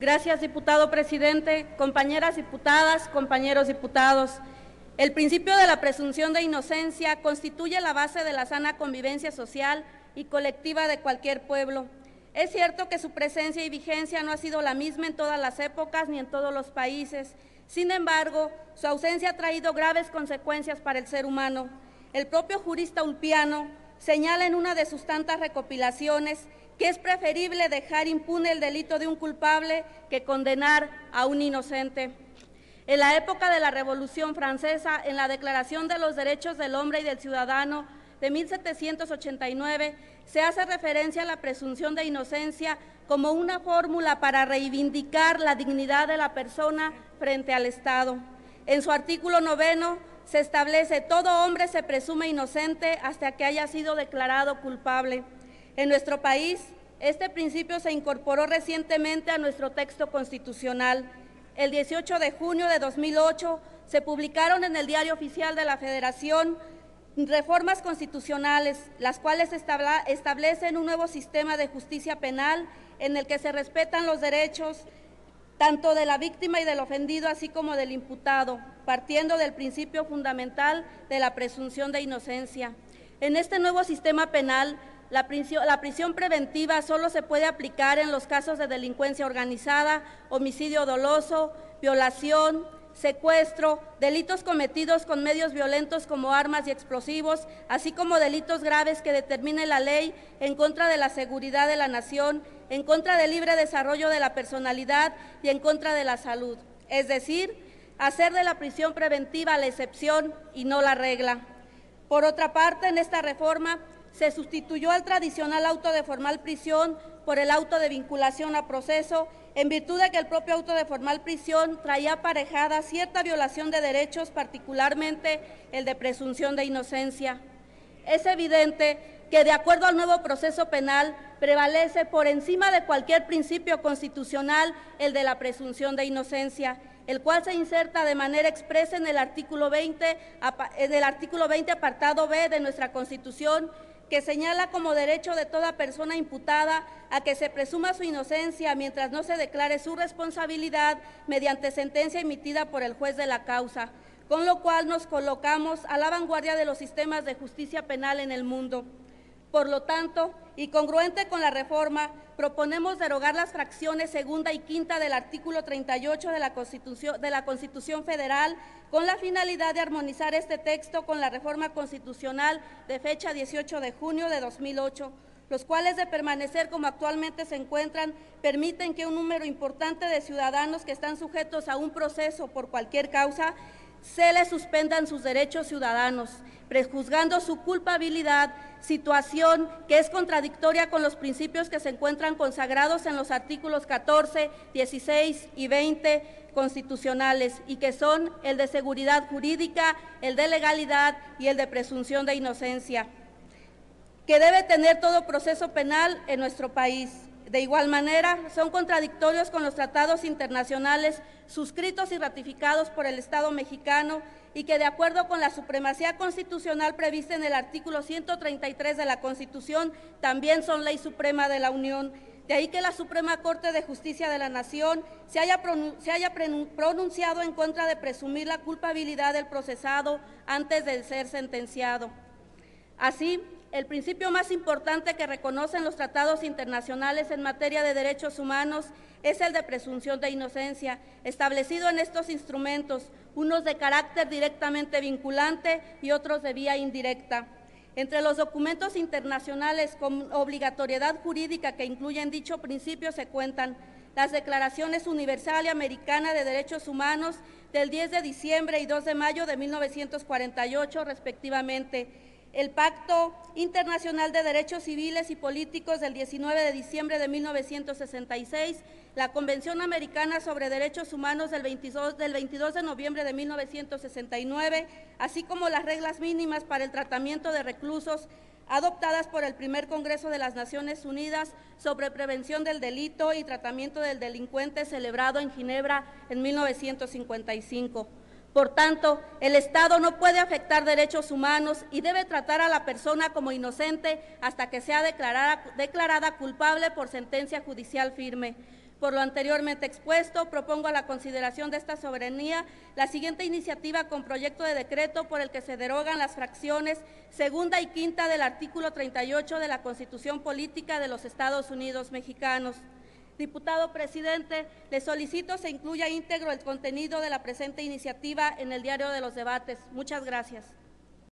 Gracias, diputado presidente, compañeras diputadas, compañeros diputados. El principio de la presunción de inocencia constituye la base de la sana convivencia social y colectiva de cualquier pueblo. Es cierto que su presencia y vigencia no ha sido la misma en todas las épocas ni en todos los países. Sin embargo, su ausencia ha traído graves consecuencias para el ser humano. El propio jurista Ulpiano señala en una de sus tantas recopilaciones que es preferible dejar impune el delito de un culpable que condenar a un inocente. En la época de la Revolución Francesa, en la Declaración de los Derechos del Hombre y del Ciudadano de 1789, se hace referencia a la presunción de inocencia como una fórmula para reivindicar la dignidad de la persona frente al Estado. En su artículo 9 se establece: todo hombre se presume inocente hasta que haya sido declarado culpable. En nuestro país, este principio se incorporó recientemente a nuestro texto constitucional. El 18 de junio de 2008 se publicaron en el Diario Oficial de la Federación reformas constitucionales, las cuales establecen un nuevo sistema de justicia penal en el que se respetan los derechos tanto de la víctima y del ofendido, así como del imputado, partiendo del principio fundamental de la presunción de inocencia. En este nuevo sistema penal, la prisión preventiva solo se puede aplicar en los casos de delincuencia organizada, homicidio doloso, violación, secuestro, delitos cometidos con medios violentos como armas y explosivos, así como delitos graves que determine la ley en contra de la seguridad de la nación, en contra del libre desarrollo de la personalidad y en contra de la salud. Es decir, hacer de la prisión preventiva la excepción y no la regla. Por otra parte, en esta reforma se sustituyó al tradicional auto de formal prisión por el auto de vinculación a proceso, en virtud de que el propio auto de formal prisión traía aparejada cierta violación de derechos, particularmente el de presunción de inocencia. Es evidente que, de acuerdo al nuevo proceso penal, prevalece por encima de cualquier principio constitucional el de la presunción de inocencia, el cual se inserta de manera expresa en el artículo 20, apartado B de nuestra Constitución, que señala como derecho de toda persona imputada a que se presuma su inocencia mientras no se declare su responsabilidad mediante sentencia emitida por el juez de la causa, con lo cual nos colocamos a la vanguardia de los sistemas de justicia penal en el mundo. Por lo tanto, y congruente con la reforma, proponemos derogar las fracciones segunda y quinta del artículo 38 de la Constitución Federal con la finalidad de armonizar este texto con la reforma constitucional de fecha 18 de junio de 2008, los cuales, de permanecer como actualmente se encuentran, permiten que un número importante de ciudadanos que están sujetos a un proceso por cualquier causa se les suspendan sus derechos ciudadanos, prejuzgando su culpabilidad, situación que es contradictoria con los principios que se encuentran consagrados en los artículos 14, 16 y 20 constitucionales, y que son el de seguridad jurídica, el de legalidad y el de presunción de inocencia, que debe tener todo proceso penal en nuestro país. De igual manera, son contradictorios con los tratados internacionales suscritos y ratificados por el Estado mexicano y que, de acuerdo con la supremacía constitucional prevista en el artículo 133 de la Constitución, también son ley suprema de la Unión. De ahí que la Suprema Corte de Justicia de la Nación se haya pronunciado en contra de presumir la culpabilidad del procesado antes de ser sentenciado. Así, el principio más importante que reconocen los tratados internacionales en materia de derechos humanos es el de presunción de inocencia, establecido en estos instrumentos, unos de carácter directamente vinculante y otros de vía indirecta. Entre los documentos internacionales con obligatoriedad jurídica que incluyen dicho principio se cuentan las Declaraciones Universal y Americana de Derechos Humanos del 10 de diciembre y 2 de mayo de 1948, respectivamente, el Pacto Internacional de Derechos Civiles y Políticos del 19 de diciembre de 1966, la Convención Americana sobre Derechos Humanos del 22 de noviembre de 1969, así como las reglas mínimas para el tratamiento de reclusos adoptadas por el primer Congreso de las Naciones Unidas sobre prevención del delito y tratamiento del delincuente, celebrado en Ginebra en 1955. Por tanto, el Estado no puede afectar derechos humanos y debe tratar a la persona como inocente hasta que sea declarada culpable por sentencia judicial firme. Por lo anteriormente expuesto, propongo a la consideración de esta soberanía la siguiente iniciativa con proyecto de decreto por el que se derogan las fracciones segunda y quinta del artículo 38 de la Constitución Política de los Estados Unidos Mexicanos. Diputado presidente, le solicito se incluya íntegro el contenido de la presente iniciativa en el diario de los debates. Muchas gracias.